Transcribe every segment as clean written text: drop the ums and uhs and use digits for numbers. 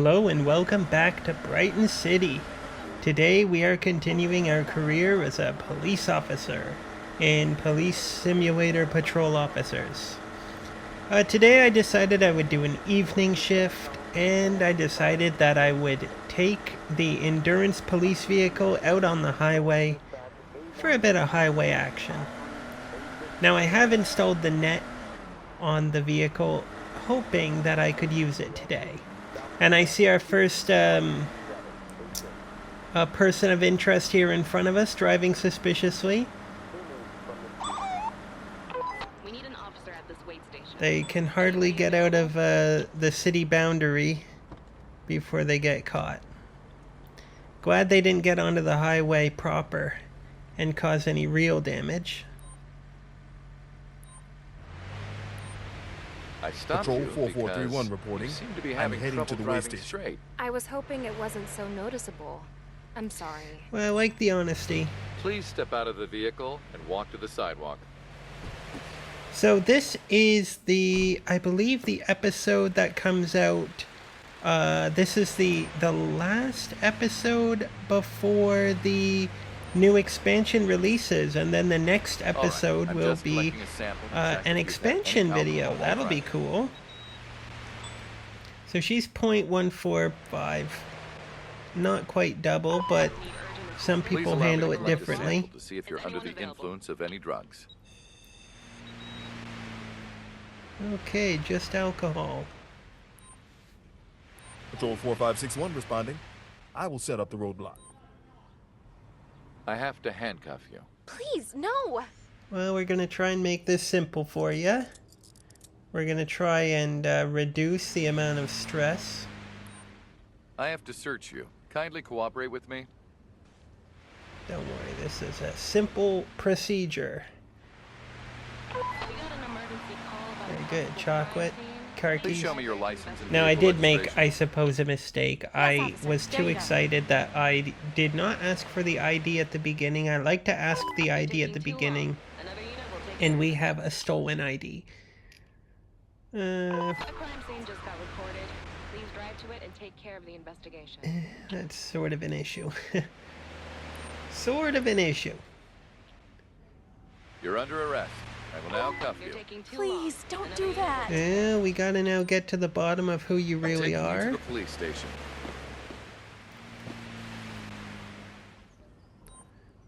Hello and welcome back to Brighton City. Today we are continuing our career as a police officer in Police Simulator Patrol Officers. Today I decided I would do an evening shift, and I decided that I would take the Endurance police vehicle out on the highway for a bit of highway action. Now I have installed the net on the vehicle, hoping that I could use it today. And I see our first person of interest here in front of us, driving suspiciously. We need an officer at this wait station. They can hardly get out of the city boundary before they get caught. Glad they didn't get onto the highway proper and cause any real damage. I stopped Patrol you 4431 reporting. You seem to be I'm having heading trouble to the way driving station. straight. I was hoping it wasn't so noticeable. I'm sorry. Well, I like the honesty. Please step out of the vehicle and walk to the sidewalk. So this is I believe the episode that comes out. This is the last episode before the new expansion releases, and then the next episode Right, will be an expansion video. That'll be cool. So she's 0.145, not quite double, but some people handle it differently. To see if you're under the influence of any drugs. Okay, just alcohol. Patrol 4561 responding. I will set up the roadblock. I have to handcuff you. Please, no! Well, we're gonna try and make this simple for you. We're gonna try and reduce the amount of stress. I have to search you. Kindly cooperate with me. Don't worry, this is a simple procedure. Very good. Chocolate, car Please keys. show me your license and Now, I vehicle did make, registration. I suppose, a mistake. I was too excited that I did not ask for the ID at the beginning. I like to ask the ID at the beginning, and we have a stolen ID. A crime scene just got recorded. Please drive to it and take care of the investigation. That's sort of an issue. Sort of an issue. You're under arrest. I will now cuff you. Please, don't do that! Yeah, we gotta now get to the bottom of who you really I'm taking you are. to the police station.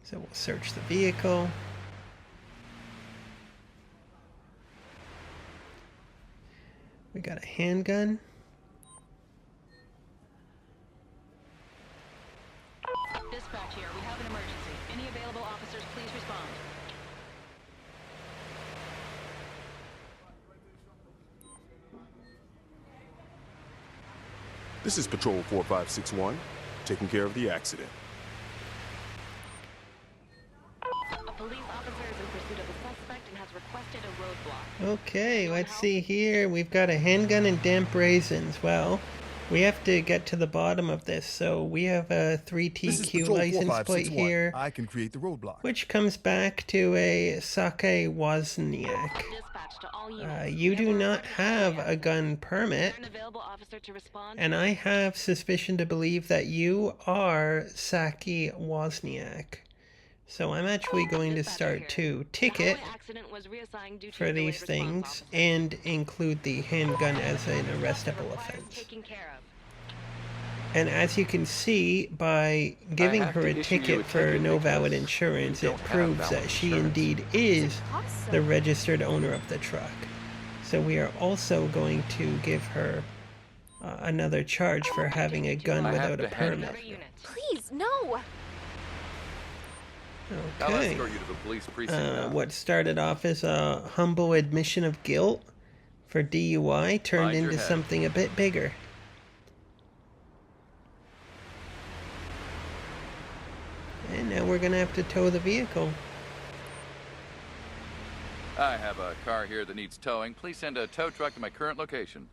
So we'll search the vehicle. We got a handgun. Dispatch here. We have an emergency. Any available officers, please respond. This is Patrol 4561, taking care of the accident. A police officer is in pursuit of a suspect and has requested a roadblock. Okay, let's see here. We've got a handgun and damp raisins. Well, we have to get to the bottom of this. So we have a This is 3TQ Patrol license plate 4561. here, I can create the roadblock. which comes back to a Sake Wozniak. Dispatch to all units. You do not have a gun permit, An available officer to respond. and I have suspicion to believe that you are Saki Wozniak. So I'm actually going to start to ticket for these things and include the handgun as an arrestable offense. And as you can see, by giving have her to a issue you ticket a for ticket no because valid insurance, you it don't have proves valid that she insurance. indeed is the registered owner of the truck. So we are also going to give her another charge for having a gun I have without a to hand permit. Please, no! I'll Okay. escort you to the police precinct now. What started off as a humble admission of guilt for DUI turned Mind your into head. something a bit bigger. And now we're gonna have to tow the vehicle. I have a car here that needs towing. Please send a tow truck to my current location.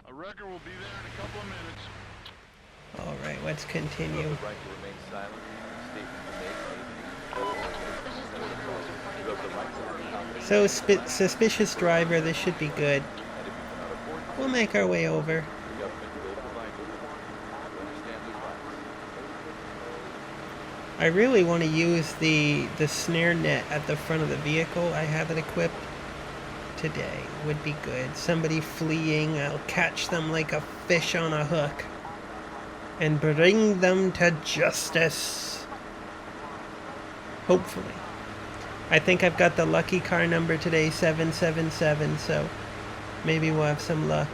A wrecker will be there in a couple of minutes. Alright, let's You have continue. the right to remain silent. Statements made. You have the right to remain So, suspicious driver, this should be good. We'll make our way over. The government will I really want to use the snare net at the front of the vehicle. I have it equipped today. Would be good. Somebody fleeing, I'll catch them like a fish on a hook and bring them to justice. Hopefully. I think I've got the lucky car number today, 777, so maybe we'll have some luck.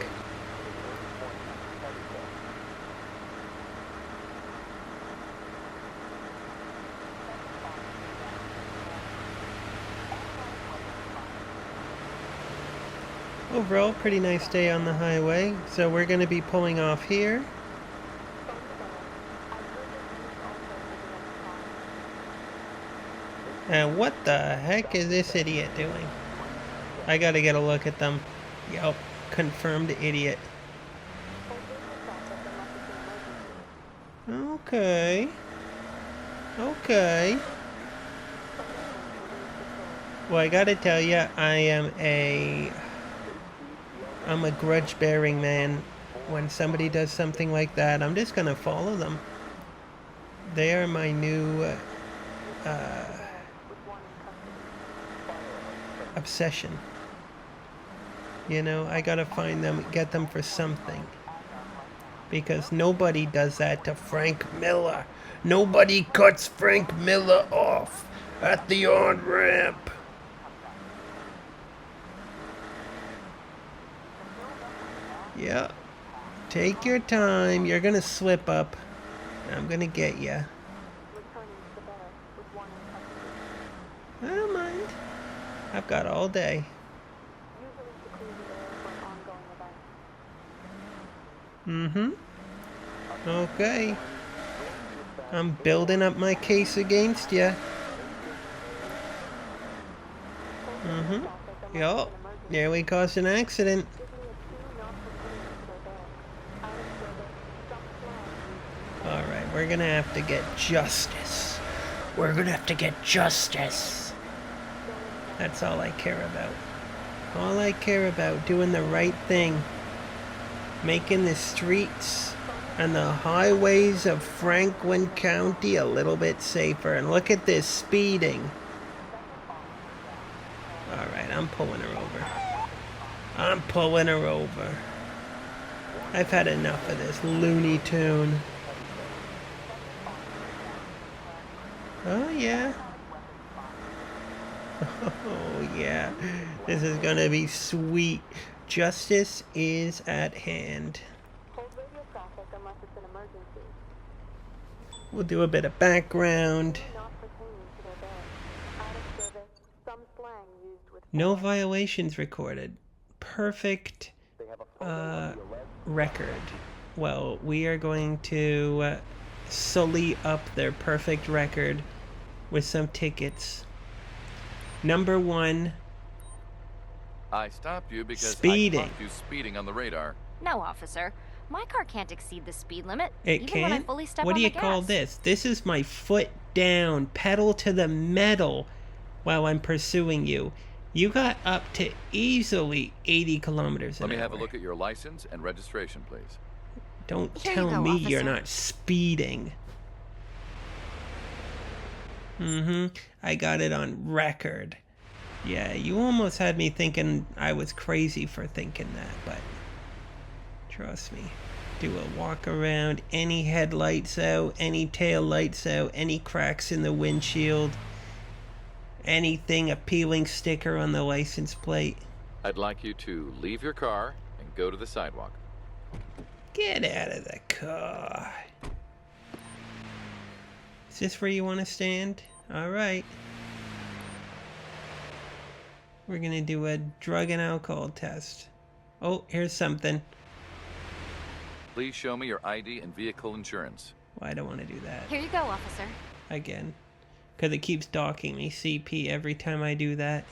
Overall, pretty nice day on the highway. So we're going to be pulling off here. And what the heck is this idiot doing? I gotta get a look at them. Yup, confirmed idiot. Okay. Okay. Well, I gotta tell you, I'm a grudge-bearing man. When somebody does something like that, I'm just gonna follow them. They are my new obsession. You know, I gotta find them, get them for something. Because nobody does that to Frank Miller. Nobody cuts Frank Miller off at the on-ramp. Yeah. Take your time. You're gonna slip up. I'm gonna get ya. I don't mind. I've got all day. Mm-hmm. Okay. I'm building up my case against ya. Mm-hmm. Yup. Nearly caused an accident. Alright, we're gonna have to get justice. We're gonna have to get justice. That's all I care about. All I care about, doing the right thing. Making the streets and the highways of Franklin County a little bit safer. And look at this speeding. Alright, I'm pulling her over. I'm pulling her over. I've had enough of this Looney Tune. Oh, yeah. Oh, yeah. This is gonna be sweet. Justice is at hand. We'll do a bit of background. No violations recorded. Perfect record. Well, we are going to sully up their perfect record with some tickets. Number 1. I stopped you because Speeding. I caught you speeding on the radar. No, officer. My car can't exceed the speed limit. It even when I can't? fully step What on do you the call gas. this? This is my foot down, pedal to the metal while I'm pursuing you. You got up to easily 80 kilometers an hour. Let me have a look at your license and registration, please. Don't Here you tell go, me you're officer. not speeding. Mm-hmm. I got it on record. Yeah, you almost had me thinking I was crazy for thinking that, but trust me. Do a walk around, any headlights out, any tail lights out, any cracks in the windshield, anything, a peeling sticker on the license plate. I'd like you to leave your car and go to the sidewalk. Get out of the car. Is this where you want to stand? Alright. We're gonna do a drug and alcohol test. Oh, here's something. Please show me your ID and vehicle insurance. Well, I don't want to do that. Here you go, officer. Again. Because it keeps docking me CP every time I do that.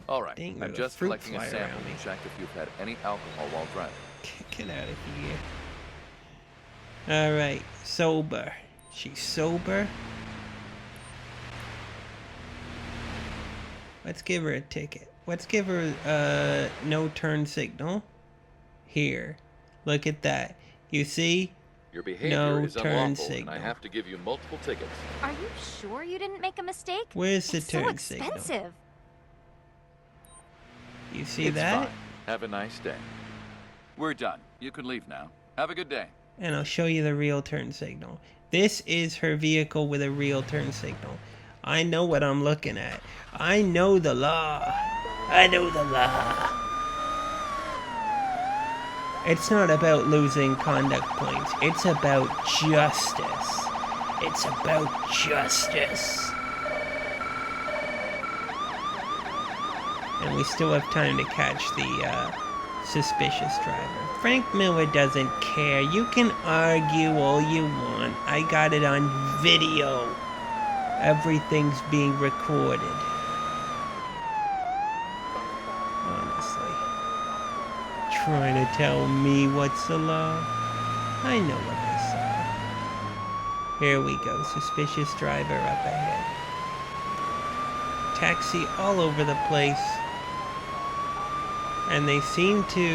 All right, Dang, I'm there's a just fruit collecting a fly sample around me. to check if you've had any alcohol while driving. Get out of here. Alright, sober. She's sober. Let's give her a ticket. Let's give her a no turn signal. Here. Look at that. You see? Your behavior No is turn unlawful, signal. and I have to give you multiple tickets. Are you sure you didn't make a mistake? Where's the It's turn so signal? expensive. You see It's that? fine. Have a nice day. We're done. You can leave now. Have a good day. And I'll show you the real turn signal. This is her vehicle with a real turn signal. I know what I'm looking at. I know the law. I know the law. It's not about losing conduct points. It's about justice. It's about justice. And we still have time to catch the suspicious driver. Frank Miller doesn't care. You can argue all you want. I got it on video. Everything's being recorded. Honestly. Trying to tell me what's the law? I know what I saw. Here we go. Suspicious driver up ahead. Taxi all over the place. And they seem to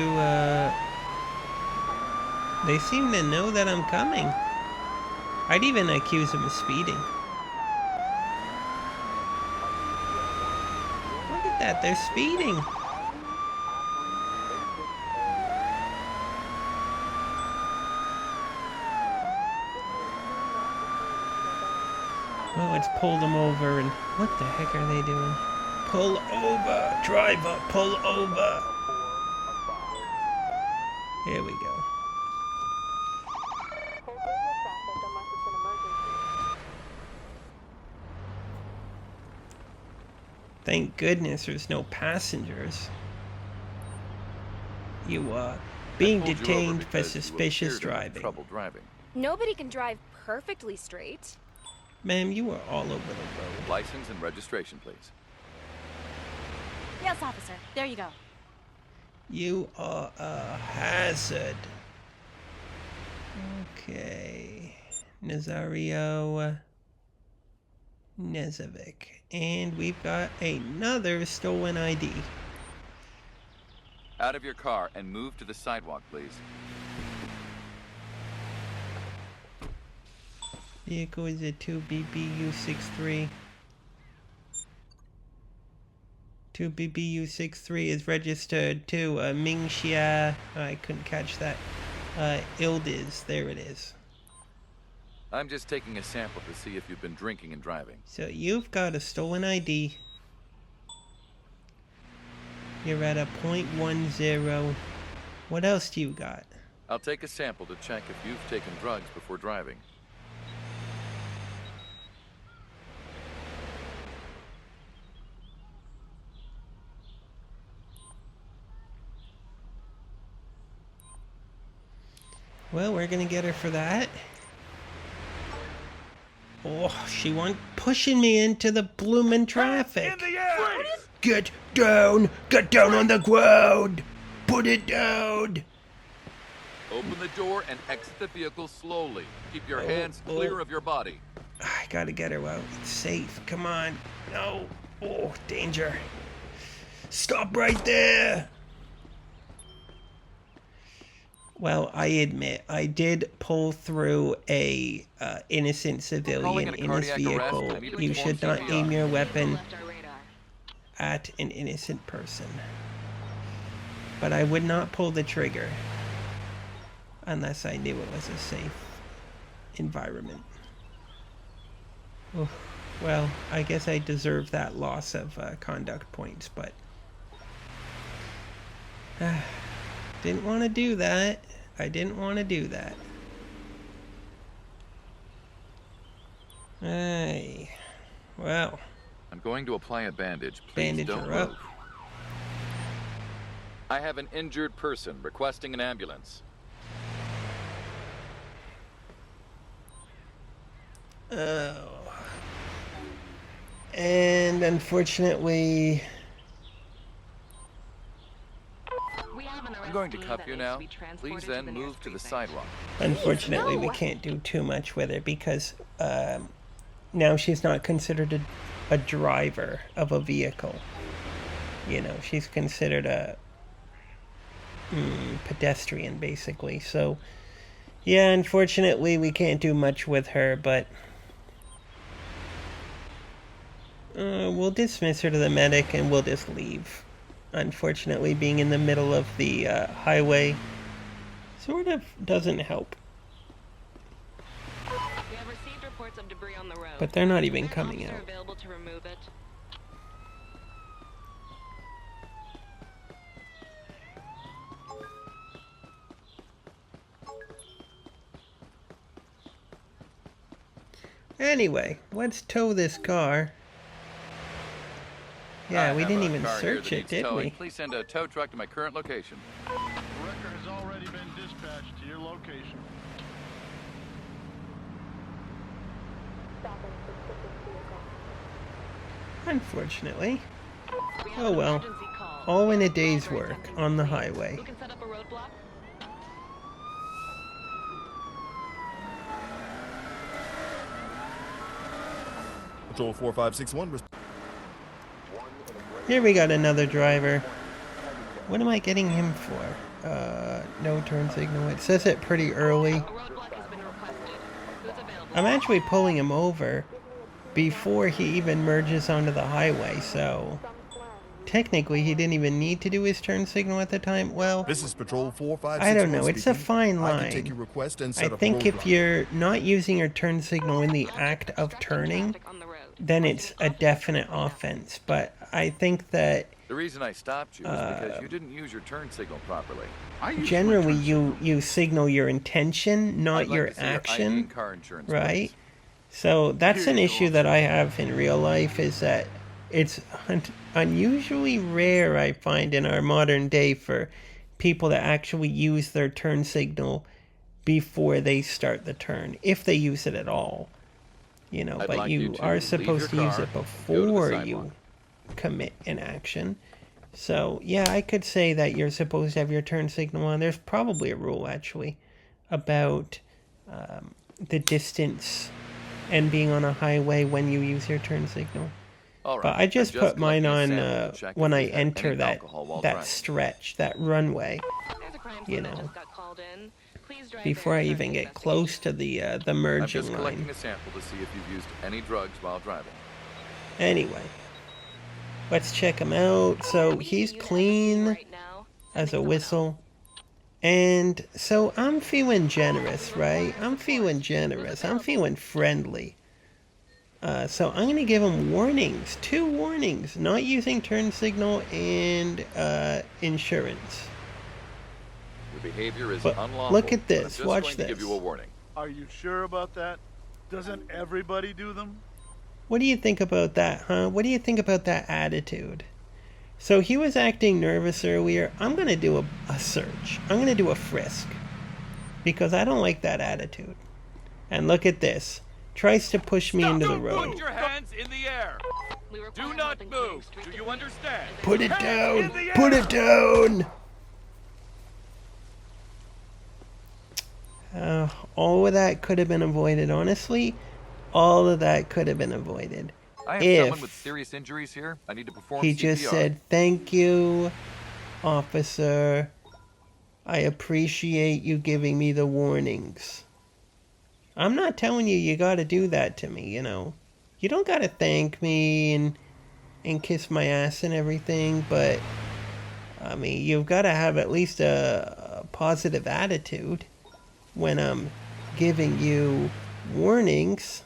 know that I'm coming. I'd even accuse them of speeding. Look at that, they're speeding. Well, let's pull them over and what the heck are they doing? Pull over, driver, pull over. Here we go. Thank goodness there's no passengers. You are being I pulled you over detained for because you suspicious appeared to have driving. trouble driving. Nobody can drive perfectly straight. Ma'am, you are all over the road. License and registration, please. Yes, officer. There you go. You are a hazard. Okay. Nazario Nezovic. And we've got another stolen ID. Out of your car and move to the sidewalk, please. Vehicle is a 2BBU63. 2BBU63 is registered to Mingxia. I couldn't catch that. Ildiz. There it is. I'm just taking a sample to see if you've been drinking and driving. So you've got a stolen ID. You're at a .10. What else do you got? I'll take a sample to check if you've taken drugs before driving. Well, we're gonna get her for that. Oh, she went pushing me into the bloomin' traffic. In the air! Get down on the ground. Put it down. Open the door and exit the vehicle slowly. Keep your Oh, hands clear of your body. I gotta get her out. It's safe. Come on. No. Oh, danger. Stop right there. Well, I admit, I did pull through a innocent civilian in his vehicle. You should not aim your weapon Left our radar. at an innocent person. But I would not pull the trigger unless I knew it was a safe environment. Oh, well, I guess I deserve that loss of conduct points, but didn't want to do that. I didn't want to do that. Hey, well, I'm going to apply a bandage. Please bandage don't her up. move. I have an injured person requesting an ambulance. Oh. And unfortunately, We have an I'm going to arrestee cuff that you needs now. to be transported Please to then the move nearest to the precinct. sidewalk. unfortunately, we no. can't do too much with her because now she's not considered a driver of a vehicle. You know, she's considered a pedestrian, basically. So Yeah, unfortunately, we can't do much with her, but we'll dismiss her to the medic and we'll just leave. Unfortunately, being in the middle of the highway sort of doesn't help. We have received reports of debris on the road. But they're not even Is there an coming officer out. available to remove it? Anyway, let's tow this car. Yeah, we didn't even search it, did we? Please send a tow truck to my current location. The wrecker has already been dispatched to your location. Unfortunately. We have Oh an well. emergency call. All in a day's Operate work something, on the please. highway. Who can set up a roadblock? Patrol 4561. Here we got another driver. What am I getting him for? No turn signal. It says it pretty early. A roadblock has been requested. Who's available? I'm actually pulling him over before he even merges onto the highway, so technically he didn't even need to do his turn signal at the time. Well, This is Patrol 4561. I don't know. It's a speaking. fine I can take line. your request and I set up a think if roadblock. you're not using your turn signal in the act of turning, Traffic on the road. then it's a definite offense. But I think that The reason I stopped you is because you didn't use your turn signal properly. I use my generally turn you signal your intention, not I'd like your to see your ID action, and car insurance, right? please. So that's Here an you issue go. that I have in real life, is that it's unusually rare, I find, in our modern day for people to actually use their turn signal before they start the turn, if they use it at all. You know, I'd but like you you to are leave supposed to your use car, it go to the before sidewalk. you commit an action. So, yeah, I could say that you're supposed to have your turn signal on. There's probably a rule, actually, about the distance and being on a highway when you use your turn signal. All right. But I just I'm put mine collecting a on sample to check when if I you've had enter any that alcohol while that driving. stretch, that runway, There's a crime you scene that know, just got called in. Please drive before there I and even start get the close to the I'm merging just collecting line. a sample to see if you've used any drugs while driving. Anyway, let's check him out. So investigation. he's We need a unit at the scene clean right now. as a Sending someone whistle. And so I'm feeling generous, right? I'm feeling generous. I'm feeling friendly. So I'm going to give him warnings. 2 warnings. Not using turn signal and insurance. Your behavior is But unlawful. look at but this. I'm just Watch going to give this. you a warning. Are you sure about that? Doesn't everybody do them? What do you think about that, huh? What do you think about that attitude? So he was acting nervous earlier. I'm going to do a search. I'm going to do a frisk. Because I don't like that attitude. And look at this. Tries to push me into the road. Put your hands in the air. We require Do not help in clearing move. street Do you debris. understand? Put it Hands down. in the Put air. it down. All of that could have been avoided, honestly. All of that could have been avoided. I have If someone with serious injuries here. I need to perform he CPR. just said, "Thank you, officer. I appreciate you giving me the warnings." I'm not telling you gotta do that to me, you know. You don't gotta thank me and kiss my ass and everything, but I mean, you've gotta have at least a positive attitude when I'm giving you warnings.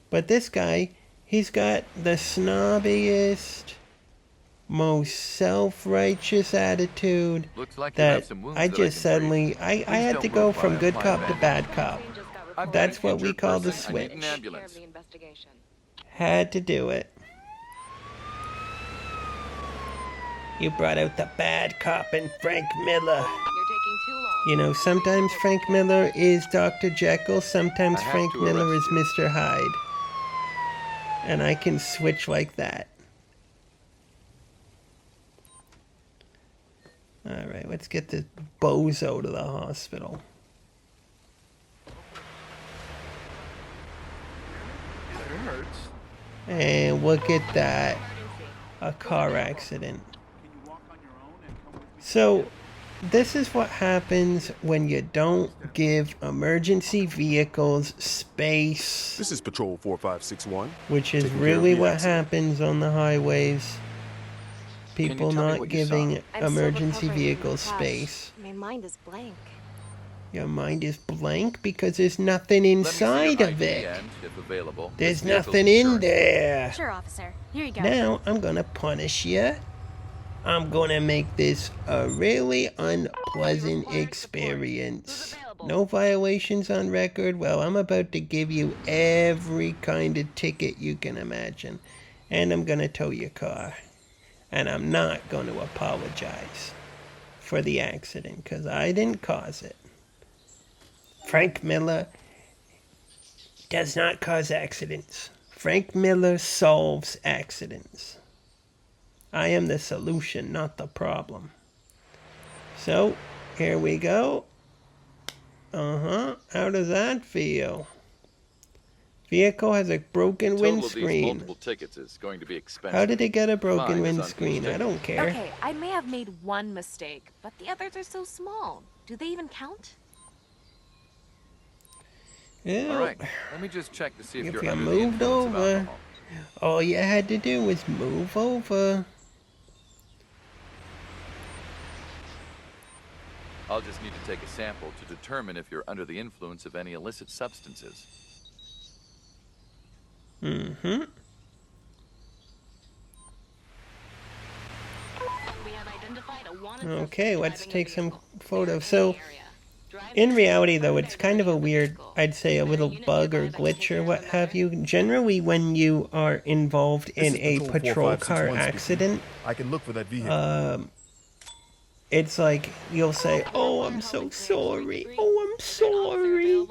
But this guy, he's got the snobbiest, most self-righteous attitude Looks like you have that some wounds I that just can suddenly, treat. I Please had don't to go move while from I good apply cop to bandage. bad cop. Scene just got I've reported. got That's an what we injured call the person. I need an switch. Care of ambulance. the investigation. Had to do it. You brought out the bad cop in Frank Miller. You're taking too long. You know, sometimes Frank Miller is Dr. Jekyll, sometimes I have Frank to Miller is arrest Mr. Hyde. And I can switch like that. Alright, let's get this bozo to the hospital. It hurts. And look at that. A car accident. Can you walk on your own and come with me? So, this is what happens when you don't give emergency vehicles space, This is Patrol 4561. which is Taking care of really the what accident. happens on the highways. Can you People tell me not what you saw? giving I'm still emergency recovering from the vehicles crash. space. My mind is blank. Your mind is blank because there's nothing Let me see your inside of ID it. and, if available, There's this vehicle's nothing in insurance. there. Sure, officer. Here you go. Now I'm gonna punish you. I'm gonna make this a really unpleasant experience. No violations on record. Well, I'm about to give you every kind of ticket you can imagine. And I'm gonna tow your car. And I'm not gonna apologize for the accident, because I didn't cause it. Frank Miller does not cause accidents. Frank Miller solves accidents. I am the solution, not the problem. So, here we go. How does that feel? Vehicle has a broken Total of these windscreen. multiple tickets is going to be expensive. How did it get a broken Mine is on each windscreen? I ticket. don't care. Okay, I may have made one mistake, but the others are so small. Do they even count? Yeah. All right, let me just check to see if If you're you under the moved influence of over. alcohol. All you had to do was move over. I'll just need to take a sample to determine if you're under the influence of any illicit substances. Mm-hmm. We have identified a wanted Okay, suspect let's driving a take some vehicle. photos. They are So, in the area. Drive in to reality, the though, it's kind of a weird, vehicle. I'd say a little bug or glitch or what have you. Generally, when you are involved in a patrol car accident, I can look for that vehicle. it's like you'll say, "Oh, I'm so sorry. Oh, I'm sorry.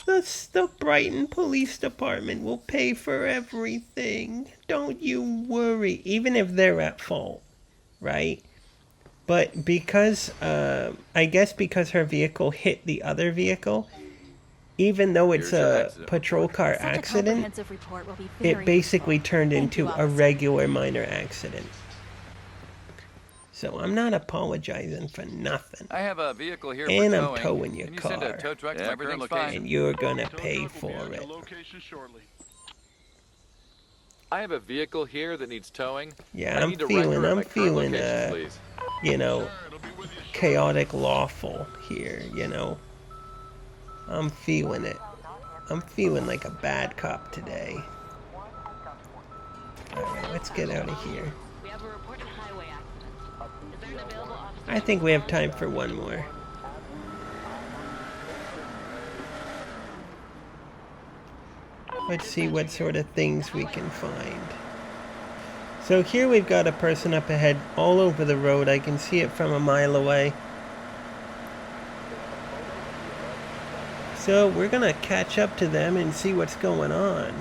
The Brighton Police Department will pay for everything. Don't you worry." Even if they're at fault, right? But because, I guess because her vehicle hit the other vehicle, even though it's Here's your a accident patrol report. car Such a accident, comprehensive report will be very it basically useful. turned Thank you, into a officer. regular minor accident. So I'm not apologizing for nothing. I have a vehicle here And for I'm towing. towing your Can you send a car. tow truck to Yeah, my current everything's location? And you're gonna Tow pay truck will be for on it. your location shortly. I have a vehicle here that needs towing. Yeah, I I'm need a feeling- record at I'm my current feeling, location, please. You know, Sure, it'll be with you shortly. chaotic lawful here, you know. I'm feeling it. I'm feeling like a bad cop today. Alright, let's get out of here. We have a reported highway accident. Is there an available officer? I think we have time for one more. Let's see what sort of things we can find. So here we've got a person up ahead all over the road. I can see it from a mile away. So we're gonna catch up to them and see what's going on.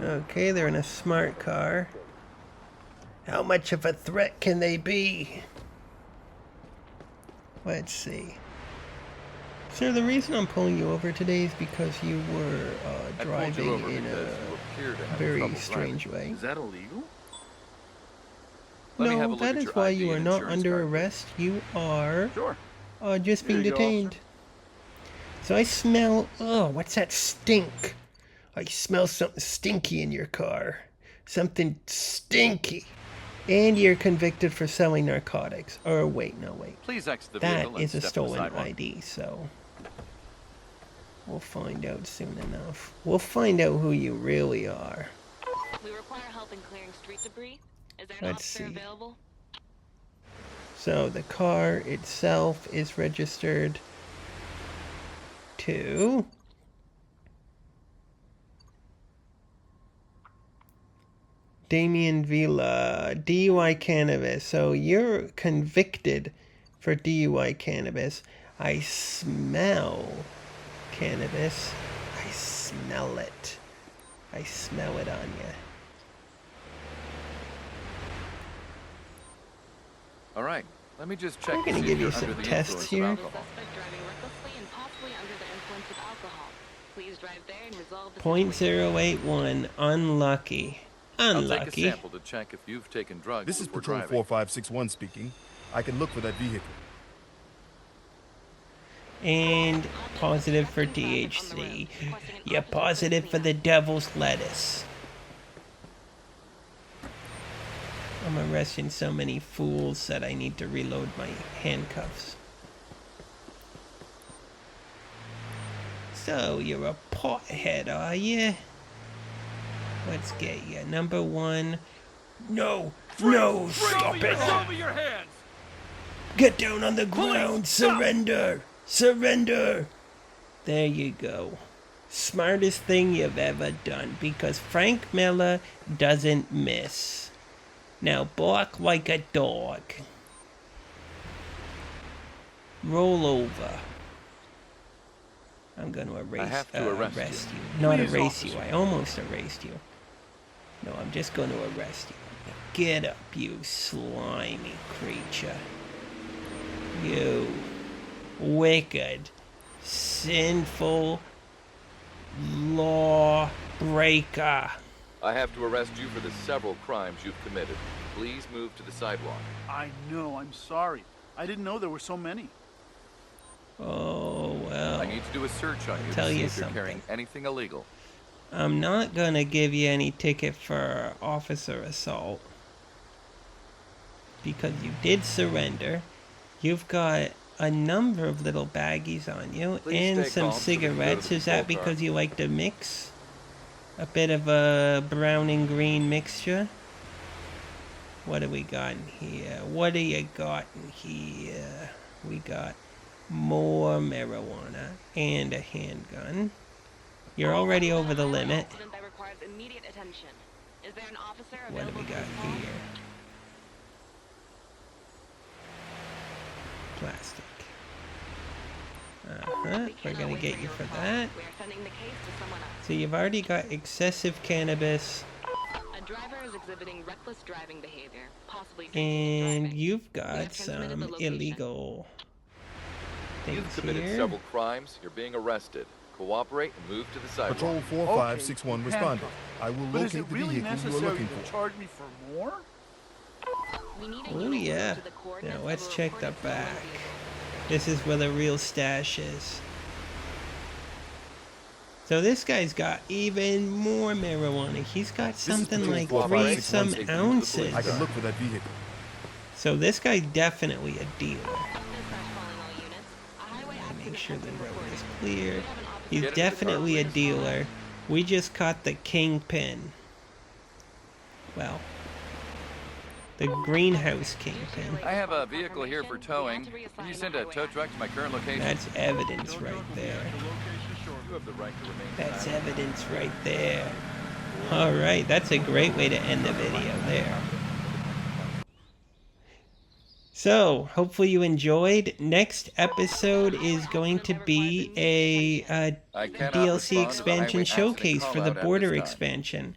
Okay, they're in a smart car. How much of a threat can they be? Let's see. Sir, the reason I'm pulling you over today is because you were I pulled you driving over in because a you appear to have very trouble strange driving. way. Is that illegal? Let me have a No, look that at is your why ID you are and not insurance under card. arrest. You are Sure. just being Here you go, detained. So I smell, oh, what's that stink? I smell something stinky in your car. Something stinky. And you're convicted for selling narcotics. Or wait, no, wait. Please exit the That vehicle and is a step to the stolen sidewalk. ID, so we'll find out soon enough. We'll find out who you really are. We require help in clearing street debris. Is there an Let's officer see. available? So the car itself is registered to Damien Villa, DUI cannabis. So you're convicted for DUI cannabis. I smell cannabis. I smell it. I smell it on you. All right, Let me just check I'm to gonna see give if you you're some under the tests influence here. of The alcohol. suspect driving recklessly and possibly under the influence of alcohol. Please drive there and resolve the Point situation. 081. Unlucky. I'll take a Unlucky. sample to check if you've taken drugs This is before Patrol driving. 4561 speaking. I can look for that vehicle. And positive for THC. You're positive for the devil's lettuce. I'm arresting so many fools that I need to reload my handcuffs. So, you're a pothead, are you? Let's get you. Number 1. No! No! Stop it! Over your hands! Get down on the ground! Surrender! Surrender! There you go. Smartest thing you've ever done, because Frank Miller doesn't miss. Now bark like a dog. Roll over. I'm gonna have to arrest you. you. Not Please, erase you. officer. I almost erased you. No, I'm just gonna arrest you. Now get up, you slimy creature. You wicked, sinful law breaker. I have to arrest you for the several crimes you've committed. Please move to the sidewalk. I know, I'm sorry. I didn't know there were so many. Oh, well. I need to do a search on you tell to see you if you're carrying something. anything illegal. I'm not gonna give you any ticket for officer assault. Because you did surrender. You've got a number of little baggies on you. Please and stay some calm so we can go to cigarettes. the Is that patrol car. because you like to mix? A bit of a brown and green mixture? What do we got in here? What do you got in here? We got more marijuana and a handgun. You're already over the limit. Incident that requires immediate attention. Is there an officer What do we available got for this call? here? Plastic. We're gonna get you for that. We are sending the case to someone else. So you've already got excessive cannabis, A driver is exhibiting reckless driving behavior, possibly drinking and driving. you've We got have transmitted the some location. illegal You've things committed here. several crimes. You're being arrested. Cooperate and move to the sidewalk. Patrol 4561 Okay, responded. handcuffed. I will But is locate it the really vehicle you are necessary looking to for. charge me for more? We need a Oh unit yeah. to the Now coordinates let's of a check the reported stolen back. vehicle. This is where the real stash is. So this guy's got even more marijuana. He's got is something Patrol like 4561 3 some taking you to the police ounces. I can look for that vehicle. So this guy's definitely a dealer. Dispatch calling all units. A highway accident Make sure has the been road reported. is clear. We have an officer He's Get into the car, definitely a please. dealer. We just caught the kingpin. Well, the greenhouse kingpin. I have a vehicle here for towing. Can you send a tow truck to my current location? That's evidence right there. You have the right to remain That's silent. evidence right there. Alright, that's a great way to end the video there. So, hopefully you enjoyed. Next episode is going to be a I cannot DLC respond to the expansion highway accident showcase for the call-out at border this time. expansion.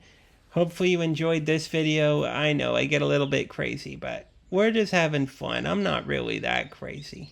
Hopefully you enjoyed this video. I know I get a little bit crazy, but we're just having fun. I'm not really that crazy.